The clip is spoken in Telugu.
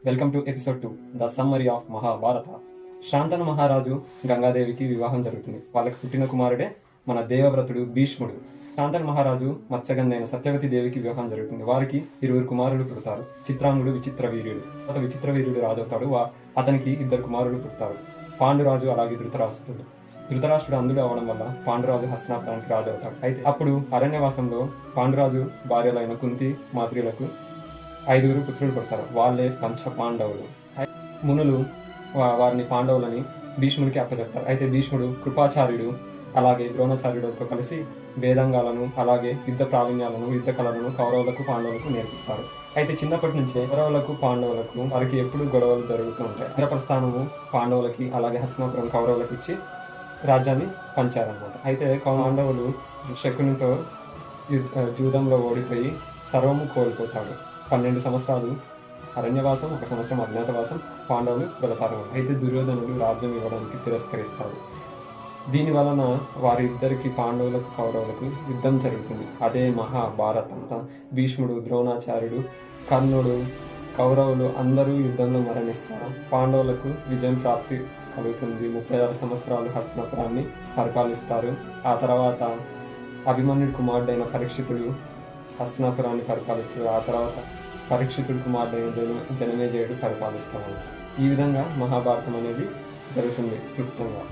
Welcome to episode 2 the summary of Mahabharata. Shantanu మహారాజు గంగాదేవికి వివాహం జరుగుతుంది. వాళ్ళకి పుట్టిన కుమారుడే మన దేవవ్రతుడు భీష్ముడు. శాంతను మహారాజు మత్స్యగంధైన సత్యవతి దేవికి వివాహం జరుగుతుంది. వారికి 20 కుమారులు పుడతారు. చిత్రాంగుడు విచిత్ర వీర్యుడు. విచిత్ర వీర్యుడు రాజు అవుతాడు. అతనికి 2 కుమారులు పుడతారు. పాండురాజు అలాగే ధృతరాష్ట్రుడు. ధృతరాష్ట్రుడు అంధుడు అవడం వల్ల పాండురాజు హస్తినాపురానికి రాజు అవుతాడు. అయితే అప్పుడు అరణ్యవాసంలో పాండురాజు భార్యలైన కుంతి మాద్రిలకు 5 పుత్రులు పుడతారు. వాళ్ళే పంచ పాండవులు. మునులు వారిని పాండవులని భీష్ముడికి అప్పచెప్తారు. అయితే భీష్ముడు కృపాచార్యుడు అలాగే ద్రోణాచార్యుడితో కలిసి వేదంగాలను అలాగే యుద్ధ ప్రావీణ్యాలను యుద్ధ కళలను కౌరవులకు పాండవులకు నేర్పిస్తారు. అయితే చిన్నప్పటి నుంచే కౌరవులకు పాండవులకు వారికి ఎప్పుడు గొడవలు జరుగుతూ ఉంటాయి. ఇంద్రప్రస్థానము పాండవులకి అలాగే హస్తినాపురం కౌరవులకు ఇచ్చి రాజ్యాన్ని పంచారనమాట. అయితే పాండవులు శకునితో జూదంలో ఓడిపోయి సర్వము కోల్పోతాడు. 12 సంవత్సరాలు అరణ్యవాసం, 1 సంవత్సరం అజ్ఞాతవాసం పాండవులు వెళతారు. అయితే దుర్యోధనుడు రాజ్యం ఇవ్వడానికి తిరస్కరిస్తాడు. దీని వలన వారిద్దరికి పాండవులకు కౌరవులకు యుద్ధం జరుగుతుంది. అదే మహాభారతం. భీష్ముడు, ద్రోణాచార్యుడు, కర్ణుడు, కౌరవులు అందరూ యుద్ధంలో మరణిస్తారు. పాండవులకు విజయం ప్రాప్తి కలుగుతుంది. 36 సంవత్సరాలు హస్తినాపురాన్ని పరిపాలిస్తారు. ఆ తర్వాత అభిమన్యుడి కుమారుడైన పరీక్షితుడు హస్తినాపురాన్ని పరిపాలిస్తాడు. ఆ తర్వాత పరీక్షితుడి కుమారుడైన జనమేజయుడు పరిపాలిస్తాడు. ఈ విధంగా మహాభారతం అనేది జరుగుతుంది క్లుప్తంగా.